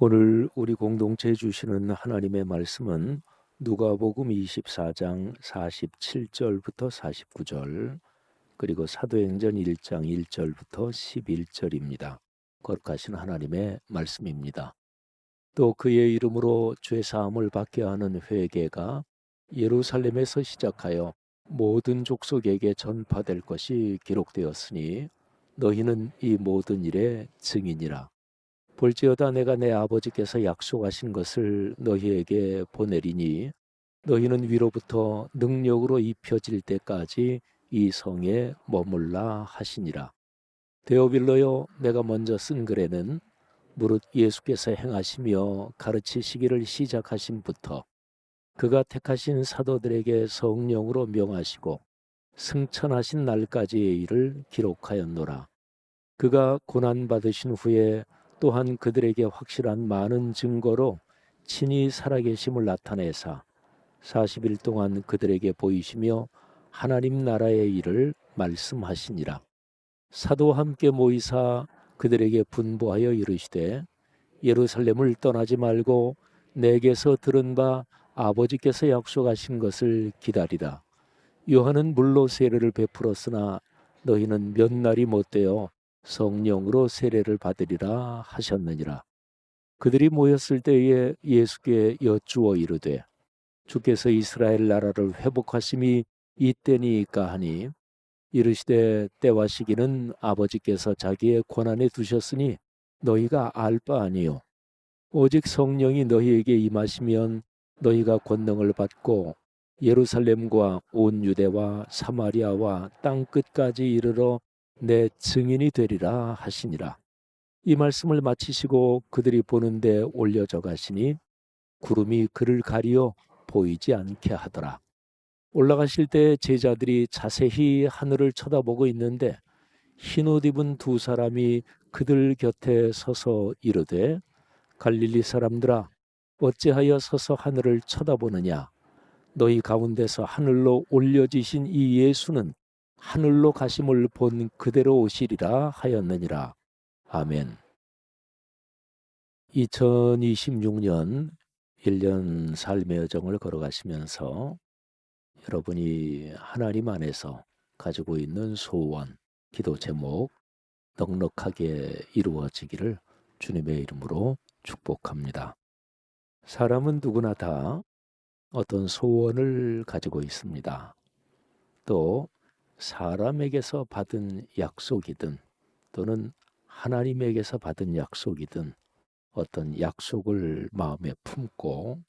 오늘 우리 공동체에 주시는 하나님의 말씀은 누가복음 24장 47절부터 49절, 그리고 사도행전 1장 1절부터 11절입니다. 거룩하신 하나님의 말씀입니다. 또 그의 이름으로 죄 사함을 받게 하는 회개가 예루살렘에서 시작하여 모든 족속에게 전파될 것이 기록되었으니 너희는 이 모든 일의 증인이라. 볼지어다 내가 내 아버지께서 약속하신 것을 너희에게 보내리니 너희는 위로부터 능력으로 입혀질 때까지 이 성에 머물라 하시니라. 데오빌로여, 내가 먼저 쓴 글에는 무릇 예수께서 행하시며 가르치시기를 시작하신부터 그가 택하신 사도들에게 성령으로 명하시고 승천하신 날까지의 일을 기록하였노라. 그가 고난받으신 후에 또한 그들에게 확실한 많은 증거로 친히 살아계심을 나타내사 40일 동안 그들에게 보이시며 하나님 나라의 일을 말씀하시니라. 사도와 함께 모이사 그들에게 분부하여 이르시되 예루살렘을 떠나지 말고 내게서 들은 바 아버지께서 약속하신 것을 기다리라. 요한은 물로 세례를 베풀었으나 너희는 몇 날이 못되어 성령으로 세례를 받으리라 하셨느니라. 그들이 모였을 때에 예수께 여쭈어 이르되 주께서 이스라엘 나라를 회복하심이 이때니까 하니 이르시되 때와 시기는 아버지께서 자기의 권한에 두셨으니 너희가 알 바 아니요 오직 성령이 너희에게 임하시면 너희가 권능을 받고 예루살렘과 온 유대와 사마리아와 땅 끝까지 이르러 내 증인이 되리라 하시니라. 이 말씀을 마치시고 그들이 보는데 올려져 가시니 구름이 그를 가리어 보이지 않게 하더라. 올라가실 때 제자들이 자세히 하늘을 쳐다보고 있는데 흰옷 입은 두 사람이 그들 곁에 서서 이르되 갈릴리 사람들아, 어찌하여 서서 하늘을 쳐다보느냐? 너희 가운데서 하늘로 올려지신 이 예수는 하늘로 가심을 본 그대로 오시리라 하였느니라. 아멘. 2026년 1년 삶의 여정을 걸어가시면서 여러분이 하나님 안에서 가지고 있는 소원, 기도 제목 넉넉하게 이루어지기를 주님의 이름으로 축복합니다. 사람은 누구나 다 어떤 소원을 가지고 있습니다. 또 사람에게서 받은 약속이든 또는 하나님에게서 받은 약속이든 어떤 약속을 마음에 품고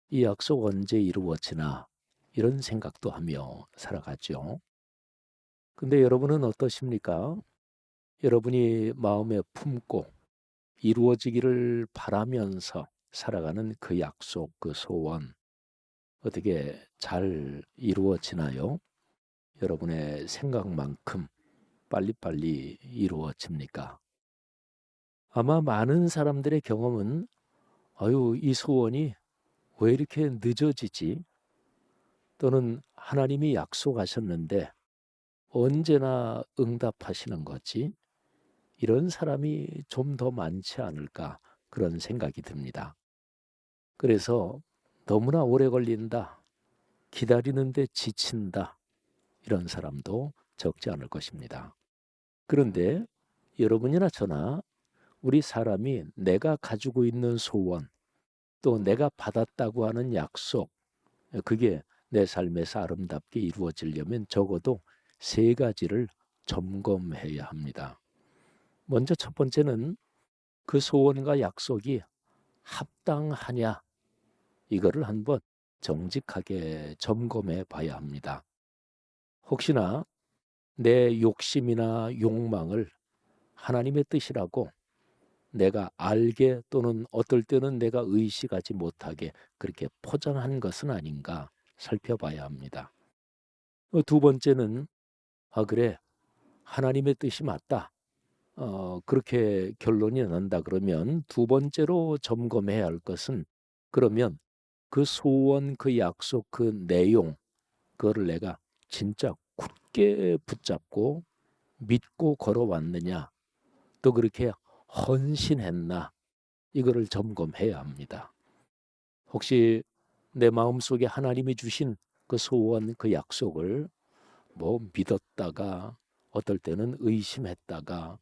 이 약속 언제 이루어지나 이런 생각도 하며 살아가죠. 근데 여러분은 어떠십니까? 여러분이 마음에 품고 이루어지기를 바라면서 살아가는 그 약속, 그 소원 어떻게 잘 이루어지나요? 여러분의 생각만큼 빨리빨리 이루어집니까? 아마 많은 사람들의 경험은 아유, 이 소원이 왜 이렇게 늦어지지? 또는 하나님이 약속하셨는데 언제나 응답하시는 거지? 이런 사람이 좀 더 많지 않을까 그런 생각이 듭니다. 그래서 너무나 오래 걸린다, 기다리는데 지친다 이런 사람도 적지 않을 것입니다. 그런데 여러분이나 저나 우리 사람이 내가 가지고 있는 소원 또 내가 받았다고 하는 약속 그게 내 삶에서 아름답게 이루어지려면 적어도 세 가지를 점검해야 합니다. 먼저 첫 번째는 그 소원과 약속이 합당하냐 이거를 한번 정직하게 점검해 봐야 합니다. 혹시나 내 욕심이나 욕망을 하나님의 뜻이라고 내가 알게 또는 어떨 때는 내가 의식하지 못하게 그렇게 포장한 것은 아닌가 살펴봐야 합니다. 두 번째는 그래 하나님의 뜻이 맞다. 그렇게 결론이 난다 그러면 두 번째로 점검해야 할 것은 그러면 그 소원, 그 약속, 그 내용 그거를 내가 진짜 굳게 붙잡고 믿고 걸어왔느냐 또 그렇게 헌신했나 이거를 점검해야 합니다. 혹시 내 마음속에 하나님이 주신 그 소원, 그 약속을 믿었다가 어떨 때는 의심했다가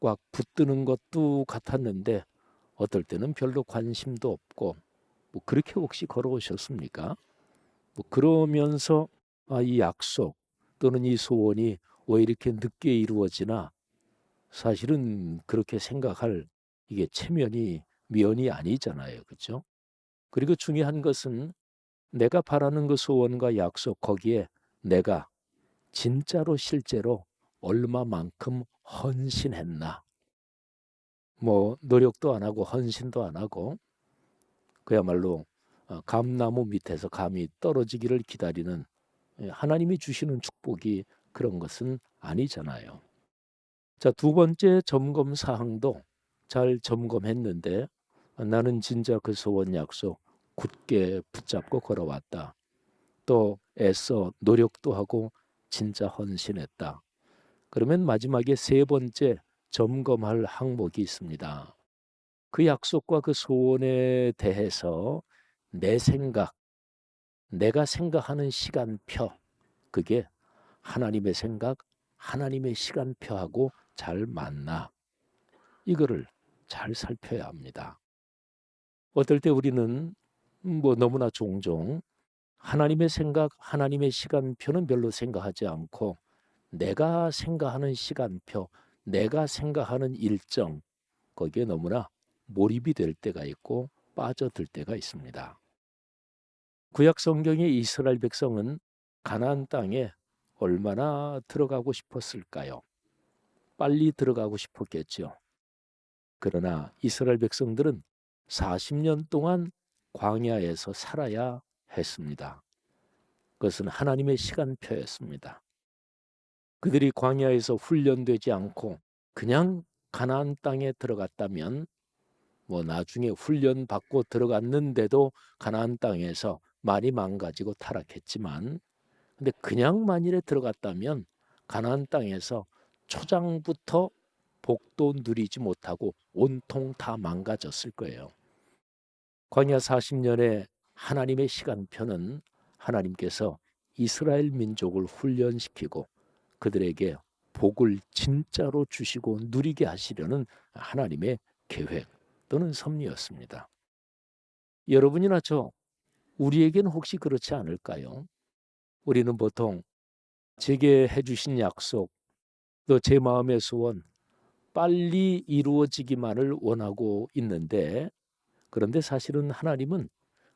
꽉 붙드는 것도 같았는데 어떨 때는 별로 관심도 없고 그렇게 혹시 걸어오셨습니까? 그러면서 이 약속 또는 이 소원이 왜 이렇게 늦게 이루어지나 사실은 그렇게 생각할 이게 체면이 면이 아니잖아요. 그렇죠? 그리고 중요한 것은 내가 바라는 그 소원과 약속 거기에 내가 진짜로 실제로 얼마만큼 헌신했나. 노력도 안 하고 헌신도 안 하고 그야말로 감나무 밑에서 감이 떨어지기를 기다리는 하나님이 주시는 축복이 그런 것은 아니잖아요. 자, 두 번째 점검 사항도 잘 점검했는데 나는 진짜 그 소원 약속 굳게 붙잡고 걸어왔다. 또 애써 노력도 하고 진짜 헌신했다. 그러면 마지막에 세 번째 점검할 항목이 있습니다. 그 약속과 그 소원에 대해서 내 생각, 내가 생각하는 시간표, 그게 하나님의 생각, 하나님의 시간표하고 잘 맞나? 이거를 잘 살펴야 합니다. 어떨 때 우리는 너무나 종종 하나님의 생각, 하나님의 시간표는 별로 생각하지 않고 내가 생각하는 시간표, 내가 생각하는 일정, 거기에 너무나 몰입이 될 때가 있고 빠져들 때가 있습니다. 구약 성경의 이스라엘 백성은 가나안 땅에 얼마나 들어가고 싶었을까요? 빨리 들어가고 싶었겠죠. 그러나 이스라엘 백성들은 40년 동안 광야에서 살아야 했습니다. 그것은 하나님의 시간표였습니다. 그들이 광야에서 훈련되지 않고 그냥 가나안 땅에 들어갔다면 나중에 훈련 받고 들어갔는데도 가나안 땅에서 많이 망가지고 타락했지만 근데 그냥 만일에 들어갔다면 가나안 땅에서 초장부터 복도 누리지 못하고 온통 다 망가졌을 거예요. 광야 40년의 하나님의 시간표는 하나님께서 이스라엘 민족을 훈련시키고 그들에게 복을 진짜로 주시고 누리게 하시려는 하나님의 계획 또는 섭리였습니다. 여러분이나 우리에게는 혹시 그렇지 않을까요? 우리는 보통 제게 해주신 약속, 또 제 마음의 소원 빨리 이루어지기만을 원하고 있는데 그런데 사실은 하나님은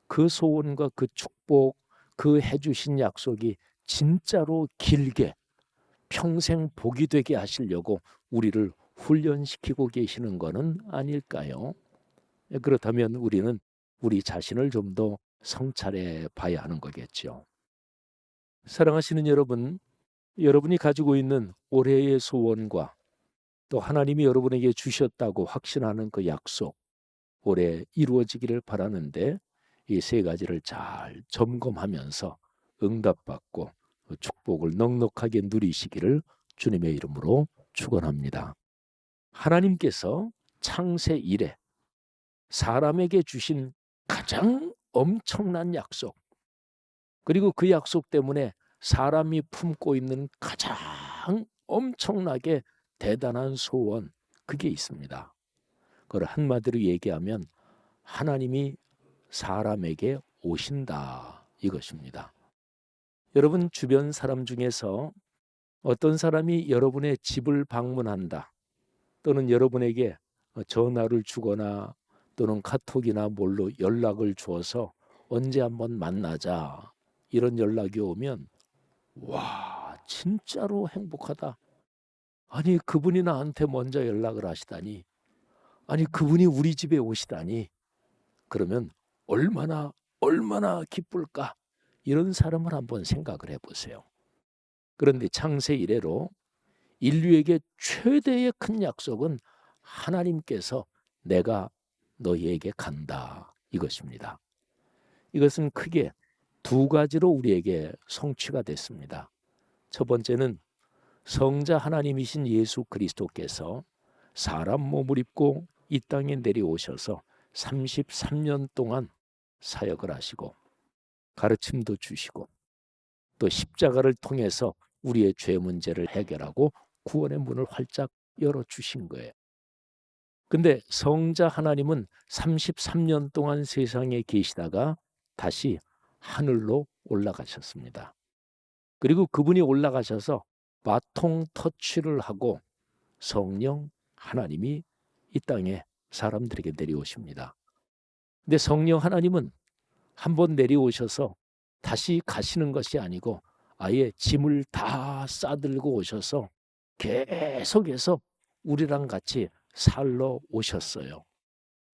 그 소원과 그 축복, 그 해주신 약속이 진짜로 길게 평생 복이 되게 하시려고 우리를 훈련시키고 계시는 것은 아닐까요? 그렇다면 우리는 우리 자신을 좀 더 성찰해 봐야 하는 거겠죠. 사랑하시는 여러분, 여러분이 가지고 있는 올해의 소원과 또 하나님이 여러분에게 주셨다고 확신하는 그 약속, 올해 이루어지기를 바라는데 이 세 가지를 잘 점검하면서 응답받고 축복을 넉넉하게 누리시기를 주님의 이름으로 축원합니다. 하나님께서 창세 이래 사람에게 주신 가장 엄청난 약속, 그리고 그 약속 때문에 사람이 품고 있는 가장 엄청나게 대단한 소원, 그게 있습니다. 그걸 한마디로 얘기하면 하나님이 사람에게 오신다, 이것입니다. 여러분 주변 사람 중에서 어떤 사람이 여러분의 집을 방문한다, 또는 여러분에게 전화를 주거나 또는 카톡이나 뭘로 연락을 주어서 언제 한번 만나자 이런 연락이 오면 와, 진짜로 행복하다. 아니 그분이 나한테 먼저 연락을 하시다니, 아니 그분이 우리 집에 오시다니, 그러면 얼마나 기쁠까. 이런 사람을 한번 생각을 해보세요. 그런데 창세 이래로 인류에게 최대의 큰 약속은 하나님께서 내가 너희에게 간다, 이것입니다. 이것은 크게 두 가지로 우리에게 성취가 됐습니다. 첫 번째는 성자 하나님이신 예수 그리스도께서 사람 몸을 입고 이 땅에 내려오셔서 33년 동안 사역을 하시고 가르침도 주시고 또 십자가를 통해서 우리의 죄 문제를 해결하고 구원의 문을 활짝 열어주신 거예요. 근데 성자 하나님은 33년 동안 세상에 계시다가 다시 하늘로 올라가셨습니다. 그리고 그분이 올라가셔서 바통 터치를 하고 성령 하나님이 이 땅에 사람들에게 내려오십니다. 근데 성령 하나님은 한번 내려오셔서 다시 가시는 것이 아니고 아예 짐을 다 싸들고 오셔서 계속해서 우리랑 같이 살러 오셨어요.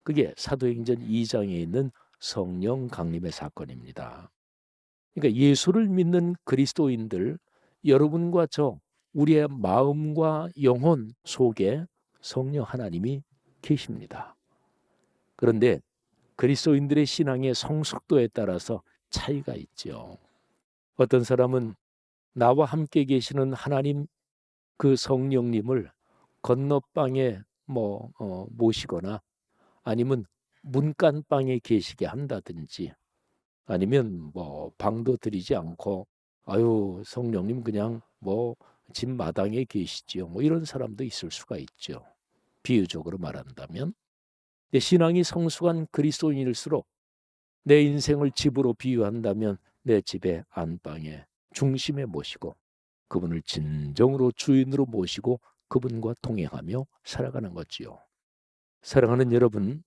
그게 사도행전 2장에 있는 성령 강림의 사건입니다. 그러니까 예수를 믿는 그리스도인들, 여러분과 저, 우리의 마음과 영혼 속에 성령 하나님이 계십니다. 그런데 그리스도인들의 신앙의 성숙도에 따라서 차이가 있죠. 어떤 사람은 나와 함께 계시는 하나님 그 성령님을 건너방에 모시거나 아니면 문간방에 계시게 한다든지 아니면 방도 들이지 않고 아유 성령님 그냥 집 마당에 계시지요. 이런 사람도 있을 수가 있죠. 비유적으로 말한다면 내 신앙이 성숙한 그리스도인일수록 내 인생을 집으로 비유한다면 내 집의 안방에 중심에 모시고 그분을 진정으로 주인으로 모시고 그분과 동행하며 살아가는 거지요. 사랑하는 여러분,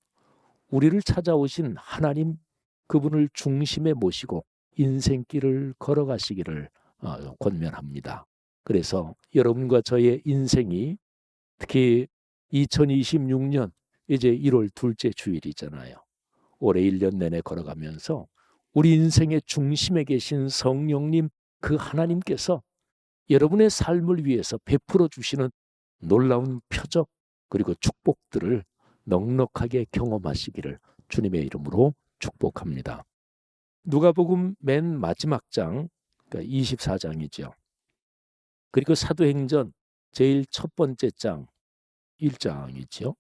우리를 찾아오신 하나님 그분을 중심에 모시고 인생길을 걸어가시기를 권면합니다. 그래서 여러분과 저의 인생이 특히 2026년 이제 1월 둘째 주일이잖아요. 올해 1년 내내 걸어가면서 우리 인생의 중심에 계신 성령님 그 하나님께서 여러분의 삶을 위해서 베풀어 주시는 놀라운 표적 그리고 축복들을 넉넉하게 경험하시기를 주님의 이름으로 축복합니다. 누가복음 맨 마지막 장, 그러니까 24장이죠. 그리고 사도행전 제일 첫 번째 장, 1장이죠.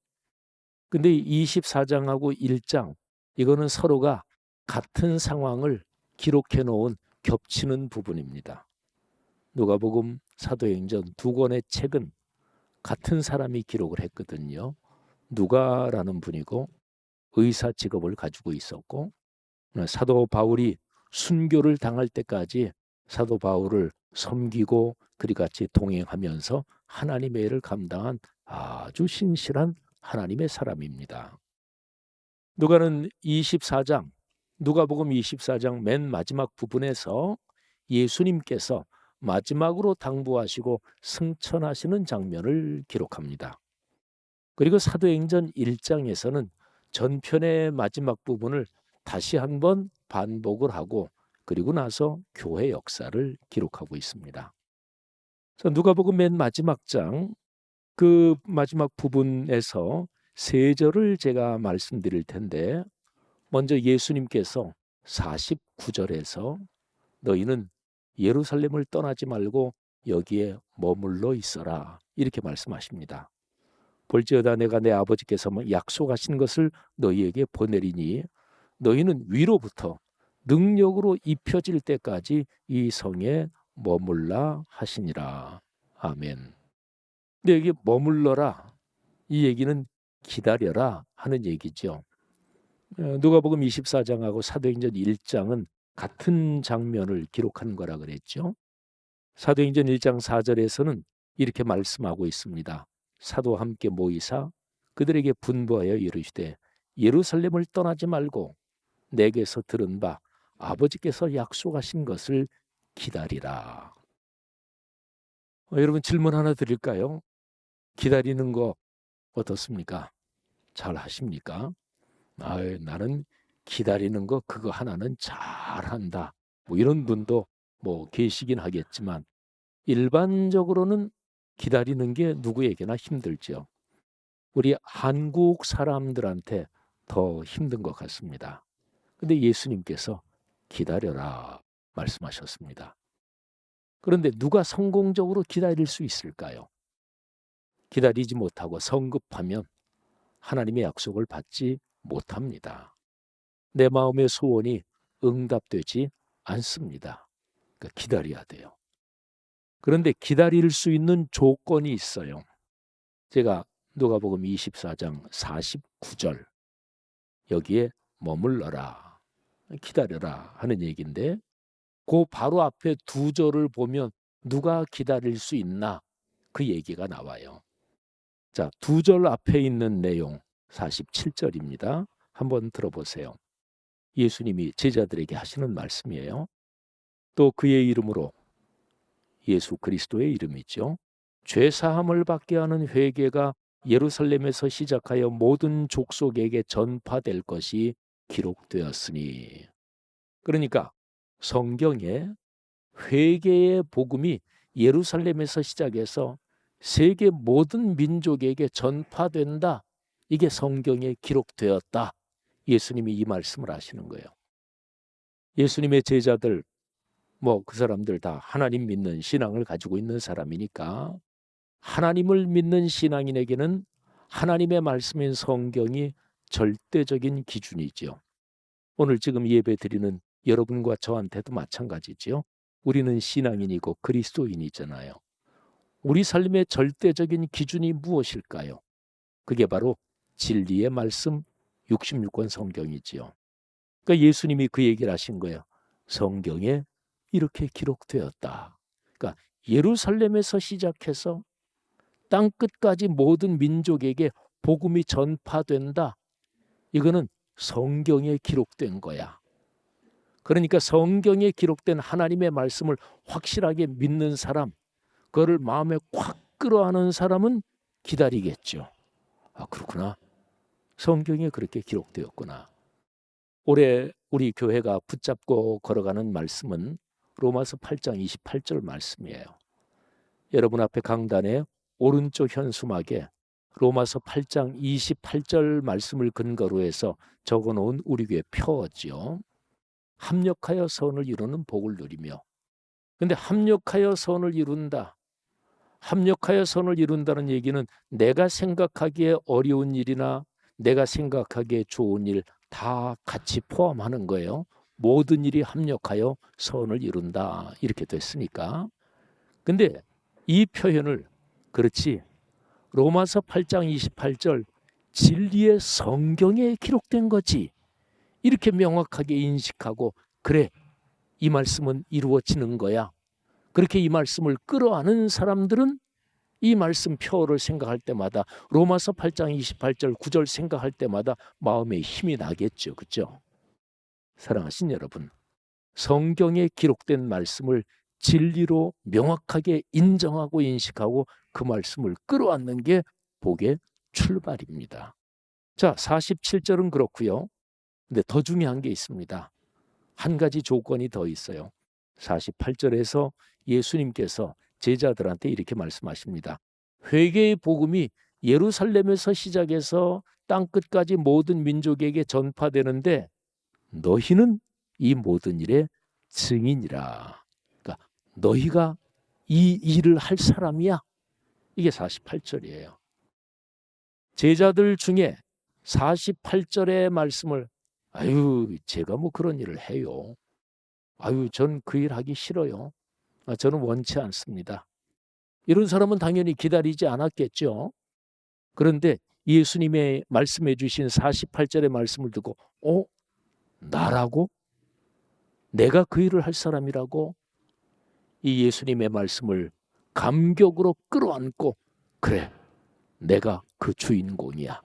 근데 24장하고 1장, 이거는 서로가 같은 상황을 기록해 놓은 겹치는 부분입니다. 누가복음, 사도행전 두 권의 책은 같은 사람이 기록을 했거든요. 누가라는 분이고 의사 직업을 가지고 있었고 사도 바울이 순교를 당할 때까지 사도 바울을 섬기고 그리 같이 동행하면서 하나님의 일을 감당한 아주 신실한 하나님의 사람입니다. 누가는 24장, 누가복음 24장 맨 마지막 부분에서 예수님께서 마지막으로 당부하시고 승천하시는 장면을 기록합니다. 그리고 사도행전 1장에서는 전편의 마지막 부분을 다시 한번 반복을 하고 그리고 나서 교회 역사를 기록하고 있습니다. 누가복음 맨 마지막 장, 그 마지막 부분에서 세 절을 제가 말씀드릴 텐데 먼저 예수님께서 49절에서 너희는 예루살렘을 떠나지 말고 여기에 머물러 있어라 이렇게 말씀하십니다. 볼지어다 내가 내 아버지께서 약속하신 것을 너희에게 보내리니 너희는 위로부터 능력으로 입혀질 때까지 이 성에 머물라 하시니라. 아멘. 근데 여기 머물러라 이 얘기는 기다려라 하는 얘기죠. 누가복음 24장하고 사도행전 1장은 같은 장면을 기록한 거라 그랬죠. 사도행전 1장 4절에서는 이렇게 말씀하고 있습니다. 사도와 함께 모이사 그들에게 분부하여 이르시되 예루살렘을 떠나지 말고 내게서 들은 바 아버지께서 약속하신 것을 기다리라. 여러분 질문 하나 드릴까요? 기다리는 거 어떻습니까? 잘 하십니까? 나는 기다리는 거 그거 하나는 잘한다. 이런 분도 계시긴 하겠지만 일반적으로는 기다리는 게 누구에게나 힘들죠. 우리 한국 사람들한테 더 힘든 것 같습니다. 근데 예수님께서 기다려라 말씀하셨습니다. 그런데 누가 성공적으로 기다릴 수 있을까요? 기다리지 못하고 성급하면 하나님의 약속을 받지 못합니다. 내 마음의 소원이 응답되지 않습니다. 그러니까 기다려야 돼요. 그런데 기다릴 수 있는 조건이 있어요. 제가 누가복음 24장 49절 여기에 머물러라, 기다려라 하는 얘기인데 그 바로 앞에 두 절을 보면 누가 기다릴 수 있나 그 얘기가 나와요. 자, 두 절 앞에 있는 내용 47절입니다. 한번 들어보세요. 예수님이 제자들에게 하시는 말씀이에요. 또 그의 이름으로, 예수 그리스도의 이름이죠, 죄 사함을 받게 하는 회개가 예루살렘에서 시작하여 모든 족속에게 전파될 것이 기록되었으니. 그러니까 성경에 회개의 복음이 예루살렘에서 시작해서 세계 모든 민족에게 전파된다. 이게 성경에 기록되었다. 예수님이 이 말씀을 하시는 거예요. 예수님의 제자들, 그 사람들 다 하나님 믿는 신앙을 가지고 있는 사람이니까 하나님을 믿는 신앙인에게는 하나님의 말씀인 성경이 절대적인 기준이죠. 오늘 지금 예배 드리는 여러분과 저한테도 마찬가지지요. 우리는 신앙인이고 그리스도인이잖아요. 우리 삶의 절대적인 기준이 무엇일까요? 그게 바로 진리의 말씀 66권 성경이지요. 그러니까 예수님이 그 얘기를 하신 거예요. 성경에 이렇게 기록되었다. 그러니까 예루살렘에서 시작해서 땅 끝까지 모든 민족에게 복음이 전파된다. 이거는 성경에 기록된 거야. 그러니까 성경에 기록된 하나님의 말씀을 확실하게 믿는 사람, 그거를 마음에 꽉 끌어안은 사람은 기다리겠죠. 아, 그렇구나. 성경에 그렇게 기록되었구나. 올해 우리 교회가 붙잡고 걸어가는 말씀은 로마서 8장 28절 말씀이에요. 여러분 앞에 강단에 오른쪽 현수막에 로마서 8장 28절 말씀을 근거로 해서 적어놓은 우리 교회 표어지요. 합력하여 선을 이루는 복을 누리며. 근데 합력하여 선을 이룬다. 합력하여 선을 이룬다는 얘기는 내가 생각하기에 어려운 일이나 내가 생각하기에 좋은 일 다 같이 포함하는 거예요. 모든 일이 합력하여 선을 이룬다. 이렇게 됐으니까. 근데 이 표현을 그렇지 로마서 8장 28절 진리의 성경에 기록된 거지. 이렇게 명확하게 인식하고 그래 이 말씀은 이루어지는 거야. 그렇게 이 말씀을 끌어안은 사람들은 이 말씀 표어를 생각할 때마다 로마서 8장 28절 9절 생각할 때마다 마음에 힘이 나겠죠. 그렇죠? 사랑하신 여러분, 성경에 기록된 말씀을 진리로 명확하게 인정하고 인식하고 그 말씀을 끌어안는 게 복의 출발입니다. 자, 47절은 그렇고요. 근데 더 중요한 게 있습니다. 한 가지 조건이 더 있어요. 48절에서 예수님께서 제자들한테 이렇게 말씀하십니다. 회개의 복음이 예루살렘에서 시작해서 땅 끝까지 모든 민족에게 전파되는데 너희는 이 모든 일의 증인이라. 그러니까 너희가 이 일을 할 사람이야. 이게 48절이에요. 제자들 중에 48절의 말씀을 아유 제가 뭐 그런 일을 해요. 아유 전 그 일 하기 싫어요. 저는 원치 않습니다. 이런 사람은 당연히 기다리지 않았겠죠. 그런데 예수님의 말씀해 주신 48절의 말씀을 듣고 나라고? 내가 그 일을 할 사람이라고? 이 예수님의 말씀을 감격으로 끌어안고 그래 내가 그 주인공이야.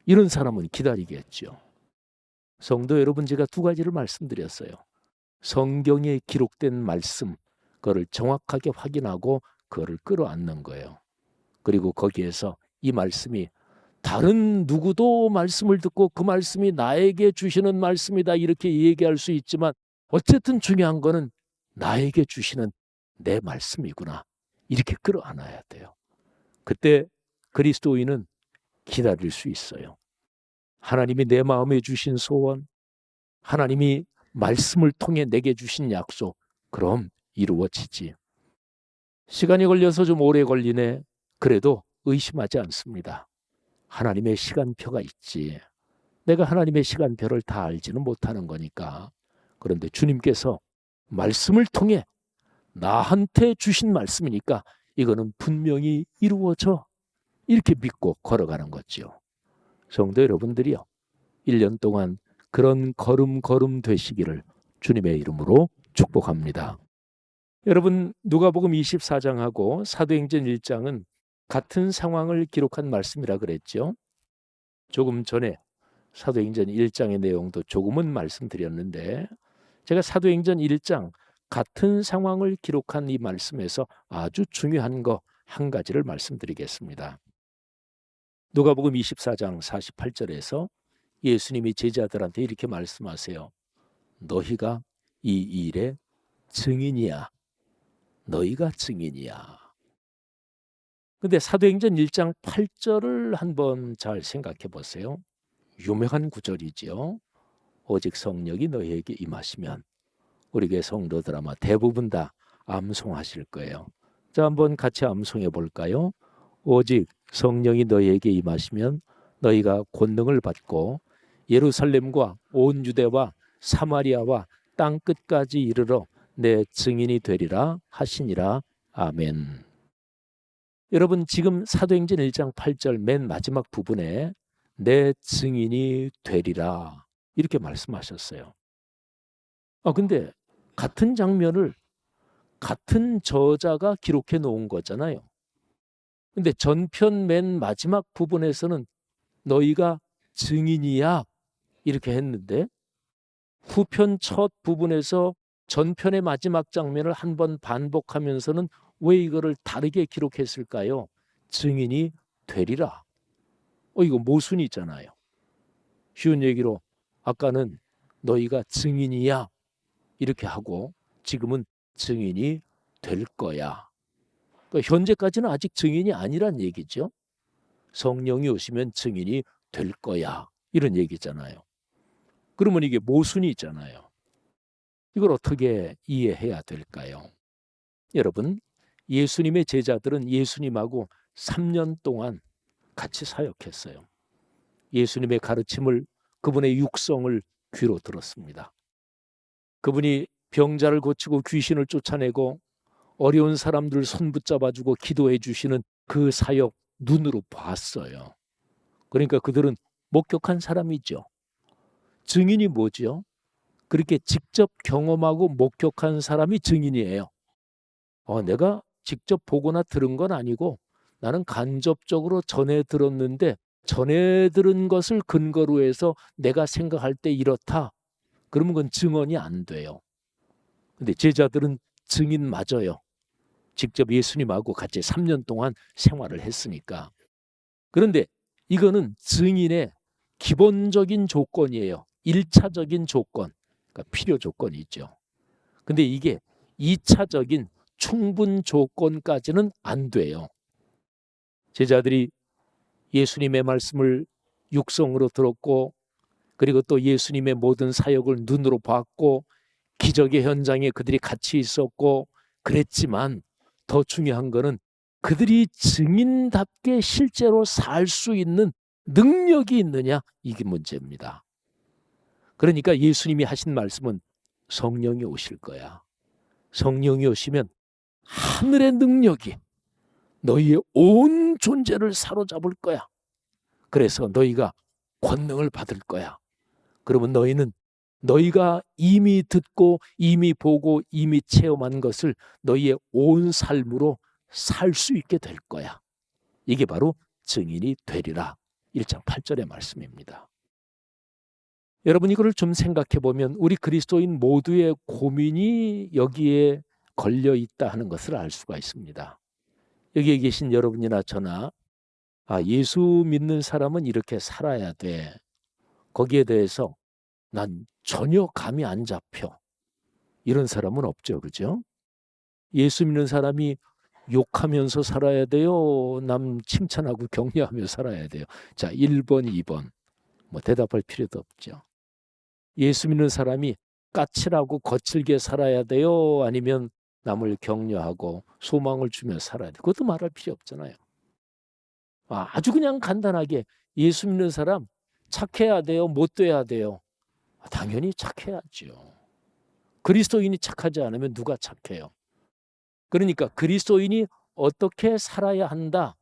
이런 사람은 기다리겠죠. 성도 여러분, 제가 두 가지를 말씀드렸어요. 성경에 기록된 말씀, 그거를 정확하게 확인하고 그거를 끌어안는 거예요. 그리고 거기에서 이 말씀이 다른 누구도 말씀을 듣고 그 말씀이 나에게 주시는 말씀이다 이렇게 얘기할 수 있지만 어쨌든 중요한 거는 나에게 주시는 내 말씀이구나. 이렇게 끌어안아야 돼요. 그때 그리스도인은 기다릴 수 있어요. 하나님이 내 마음에 주신 소원, 하나님이 말씀을 통해 내게 주신 약속, 그럼 이루어지지. 시간이 걸려서 좀 오래 걸리네. 그래도 의심하지 않습니다. 하나님의 시간표가 있지. 내가 하나님의 시간표를 다 알지는 못하는 거니까. 그런데 주님께서 말씀을 통해 나한테 주신 말씀이니까 이거는 분명히 이루어져. 이렇게 믿고 걸어가는 거죠. 성도 여러분들이요. 1년 동안 그런 걸음걸음 되시기를 주님의 이름으로 축복합니다. 여러분, 누가복음 24장하고 사도행전 1장은 같은 상황을 기록한 말씀이라 그랬죠. 조금 전에 사도행전 1장의 내용도 조금은 말씀드렸는데, 제가 사도행전 1장 같은 상황을 기록한 이 말씀에서 아주 중요한 거 한 가지를 말씀드리겠습니다. 누가복음 24장 48절에서 예수님이 제자들한테 이렇게 말씀하세요. 너희가 이 일의 증인이야. 너희가 증인이야. 근데 사도행전 1장 8절을 한번 잘 생각해 보세요. 유명한 구절이지요. 오직 성령이 너희에게 임하시면, 우리 교회 성도들 아마 대부분 다 암송하실 거예요. 자, 한번 같이 암송해 볼까요? 오직 성령이 너희에게 임하시면 너희가 권능을 받고 예루살렘과 온 유대와 사마리아와 땅 끝까지 이르러 내 증인이 되리라 하시니라. 아멘. 여러분, 지금 사도행전 1장 8절 맨 마지막 부분에 내 증인이 되리라 이렇게 말씀하셨어요. 근데 같은 장면을 같은 저자가 기록해 놓은 거잖아요. 근데 전편 맨 마지막 부분에서는 너희가 증인이야 이렇게 했는데, 후편 첫 부분에서 전편의 마지막 장면을 한 번 반복하면서는 왜 이거를 다르게 기록했을까요? 증인이 되리라. 이거 모순이잖아요. 쉬운 얘기로 아까는 너희가 증인이야 이렇게 하고 지금은 증인이 될 거야. 그러니까 현재까지는 아직 증인이 아니란 얘기죠. 성령이 오시면 증인이 될 거야 이런 얘기잖아요. 그러면 이게 모순이 있잖아요. 이걸 어떻게 이해해야 될까요? 여러분, 예수님의 제자들은 예수님하고 3년 동안 같이 사역했어요. 예수님의 가르침을, 그분의 육성을 귀로 들었습니다. 그분이 병자를 고치고 귀신을 쫓아내고 어려운 사람들 손 붙잡아주고 기도해 주시는 그 사역 눈으로 봤어요. 그러니까 그들은 목격한 사람이죠. 증인이 뭐죠? 그렇게 직접 경험하고 목격한 사람이 증인이에요. 내가 직접 보거나 들은 건 아니고 나는 간접적으로 전해 들었는데 전해 들은 것을 근거로 해서 내가 생각할 때 이렇다. 그러면 그건 증언이 안 돼요. 근데 제자들은 증인 맞아요. 직접 예수님하고 같이 3년 동안 생활을 했으니까. 그런데 이거는 증인의 기본적인 조건이에요. 1차적인 조건, 그러니까 필요 조건이 있죠. 근데 이게 2차적인 충분 조건까지는 안 돼요. 제자들이 예수님의 말씀을 육성으로 들었고, 그리고 또 예수님의 모든 사역을 눈으로 봤고, 기적의 현장에 그들이 같이 있었고 그랬지만, 더 중요한 거는 그들이 증인답게 실제로 살 수 있는 능력이 있느냐, 이게 문제입니다. 그러니까 예수님이 하신 말씀은 성령이 오실 거야. 성령이 오시면 하늘의 능력이 너희의 온 존재를 사로잡을 거야. 그래서 너희가 권능을 받을 거야. 그러면 너희는 너희가 이미 듣고 이미 보고 이미 체험한 것을 너희의 온 삶으로 살 수 있게 될 거야. 이게 바로 증인이 되리라. 1장 8절의 말씀입니다. 여러분, 이거를 좀 생각해 보면 우리 그리스도인 모두의 고민이 여기에 걸려 있다 하는 것을 알 수가 있습니다. 여기에 계신 여러분이나 저나 예수 믿는 사람은 이렇게 살아야 돼. 거기에 대해서 난 전혀 감이 안 잡혀. 이런 사람은 없죠. 그죠? 예수 믿는 사람이 욕하면서 살아야 돼요? 남 칭찬하고 격려하며 살아야 돼요? 자, 1번, 2번. 대답할 필요도 없죠. 예수 믿는 사람이 까칠하고 거칠게 살아야 돼요? 아니면 남을 격려하고 소망을 주며 살아야 돼요? 그것도 말할 필요 없잖아요. 아주 그냥 간단하게 예수 믿는 사람 착해야 돼요? 못 돼야 돼요? 당연히 착해야죠. 그리스도인이 착하지 않으면 누가 착해요? 그러니까 그리스도인이 어떻게 살아야 한다.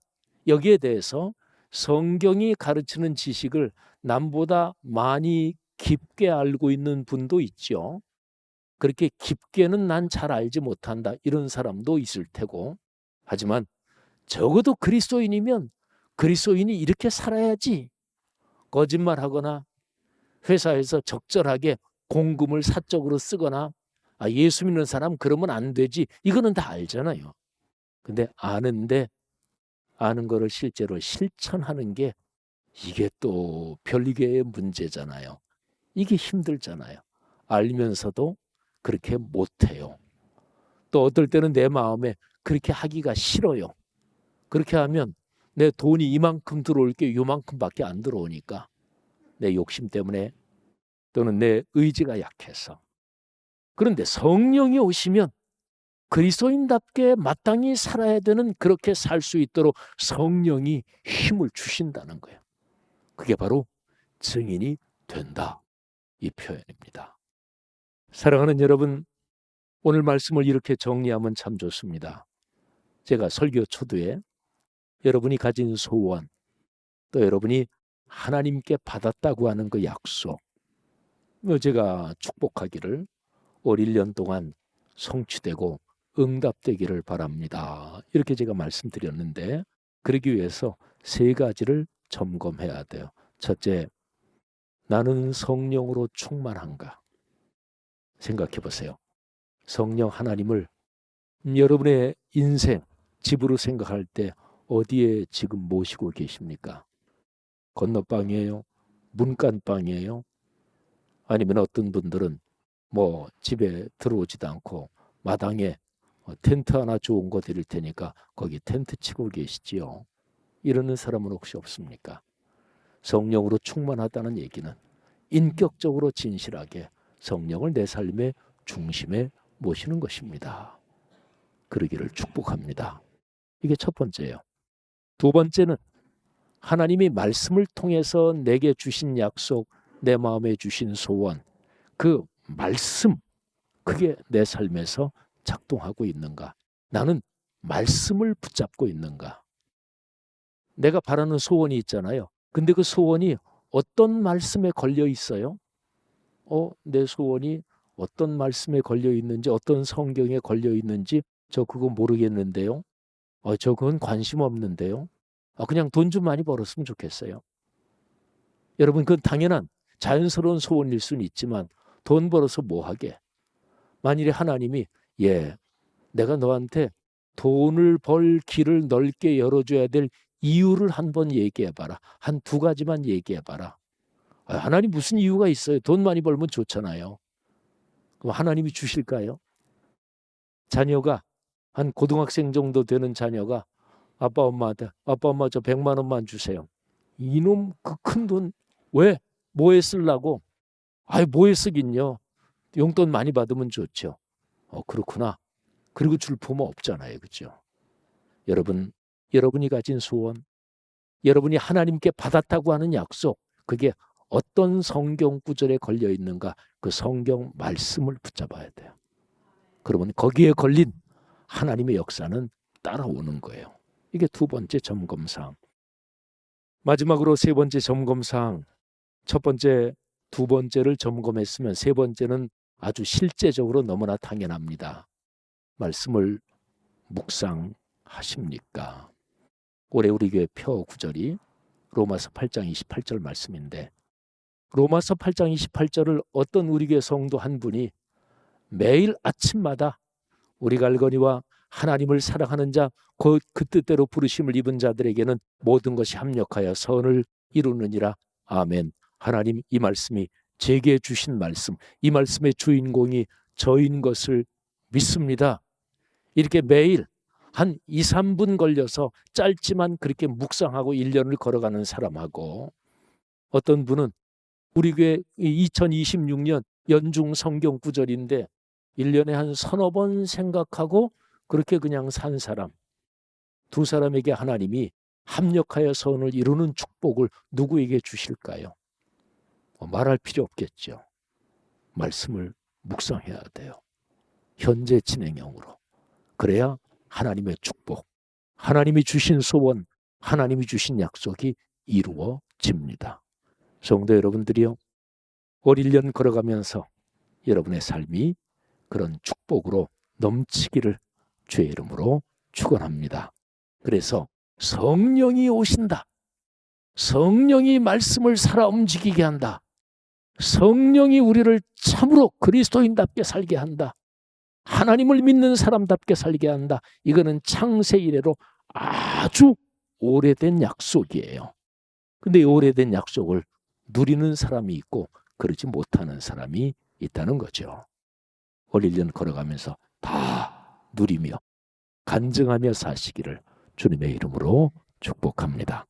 여기에 대해서 성경이 가르치는 지식을 남보다 많이 깊게 알고 있는 분도 있죠. 그렇게 깊게는 난 잘 알지 못한다. 이런 사람도 있을 테고. 하지만 적어도 그리스도인이면 그리스도인이 이렇게 살아야지. 거짓말하거나 회사에서 적절하게 공금을 사적으로 쓰거나 예수 믿는 사람 그러면 안 되지. 이거는 다 알잖아요. 근데 아는데 아는 거를 실제로 실천하는 게 이게 또 별개의 문제잖아요. 이게 힘들잖아요. 알면서도 그렇게 못해요. 또 어떨 때는 내 마음에 그렇게 하기가 싫어요. 그렇게 하면 내 돈이 이만큼 들어올 게 요만큼밖에 안 들어오니까 내 욕심 때문에 또는 내 의지가 약해서. 그런데 성령이 오시면 그리스도인답게 마땅히 살아야 되는 그렇게 살 수 있도록 성령이 힘을 주신다는 거예요. 그게 바로 증인이 된다. 이 표현입니다. 사랑하는 여러분, 오늘 말씀을 이렇게 정리하면 참 좋습니다. 제가 설교 초두에 여러분이 가진 소원, 또 여러분이 하나님께 받았다고 하는 그 약속, 제가 축복하기를 올 1년 동안 성취되고 응답되기를 바랍니다. 이렇게 제가 말씀드렸는데 그러기 위해서 3가지를 점검해야 돼요. 첫째, 나는 성령으로 충만한가? 생각해 보세요. 성령 하나님을 여러분의 인생, 집으로 생각할 때 어디에 지금 모시고 계십니까? 건너방이에요? 문간방이에요? 아니면 어떤 분들은 집에 들어오지도 않고 마당에 텐트 하나 좋은 거 드릴 테니까 거기 텐트 치고 계시지요. 이러는 사람은 혹시 없습니까? 성령으로 충만하다는 얘기는 인격적으로 진실하게 성령을 내 삶의 중심에 모시는 것입니다. 그러기를 축복합니다. 이게 첫 번째예요. 두 번째는 하나님이 말씀을 통해서 내게 주신 약속, 내 마음에 주신 소원, 그 말씀, 그게 내 삶에서 작동하고 있는가? 나는 말씀을 붙잡고 있는가? 내가 바라는 소원이 있잖아요. 근데 그 소원이 어떤 말씀에 걸려 있어요? 내 소원이 어떤 말씀에 걸려 있는지, 어떤 성경에 걸려 있는지 저 그거 모르겠는데요. 저 그건 관심 없는데요. 그냥 돈 좀 많이 벌었으면 좋겠어요. 여러분, 그건 당연한 자연스러운 소원일 수는 있지만 돈 벌어서 뭐 하게? 만일에 하나님이 내가 너한테 돈을 벌 길을 넓게 열어줘야 될 이유를 한번 얘기해봐라. 한 2가지만 얘기해봐라. 하나님 무슨 이유가 있어요? 돈 많이 벌면 좋잖아요. 그럼 하나님이 주실까요? 자녀가 한 고등학생 정도 되는 자녀가 아빠 엄마 저 100만 원만 주세요. 이놈 그 큰 돈 왜? 뭐에 쓰려고? 뭐에 쓰긴요. 용돈 많이 받으면 좋죠. 그렇구나. 그리고 줄 부모 없잖아요. 그렇죠? 여러분이 가진 소원, 여러분이 하나님께 받았다고 하는 약속, 그게 어떤 성경 구절에 걸려 있는가? 그 성경 말씀을 붙잡아야 돼요. 그러면 거기에 걸린 하나님의 역사는 따라오는 거예요. 이게 2번째 점검사항. 마지막으로 3번째 점검사항. 첫 번째, 2번째를 점검했으면 3번째는 아주 실제적으로 너무나 당연합니다. 말씀을 묵상하십니까? 올해 우리 교회 표 구절이 로마서 8장 28절 말씀인데 로마서 8장 28절을 어떤 우리 교회 성도 한 분이 매일 아침마다 우리 갈거니와 하나님을 사랑하는 자, 그 뜻대로 부르심을 입은 자들에게는 모든 것이 합력하여 선을 이루느니라. 아멘. 하나님, 이 말씀이 제게 주신 말씀, 이 말씀의 주인공이 저인 것을 믿습니다. 이렇게 매일 한 2, 3분 걸려서 짧지만 그렇게 묵상하고 1년을 걸어가는 사람하고 어떤 분은 우리 교회 2026년 연중 성경 구절인데 1년에 한 서너 번 생각하고 그렇게 그냥 산 사람, 2 사람에게 하나님이 합력하여 선을 이루는 축복을 누구에게 주실까요? 말할 필요 없겠죠. 말씀을 묵상해야 돼요. 현재 진행형으로. 그래야 하나님의 축복, 하나님이 주신 소원, 하나님이 주신 약속이 이루어집니다. 성도 여러분들이요, 올 1년 걸어가면서 여러분의 삶이 그런 축복으로 넘치기를 주의 이름으로 축원합니다. 그래서 성령이 오신다. 성령이 말씀을 살아 움직이게 한다. 성령이 우리를 참으로 그리스도인답게 살게 한다. 하나님을 믿는 사람답게 살게 한다. 이거는 창세 이래로 아주 오래된 약속이에요. 근데 이 오래된 약속을 누리는 사람이 있고 그러지 못하는 사람이 있다는 거죠. 올 1년 걸어가면서 다 누리며 간증하며 사시기를 주님의 이름으로 축복합니다.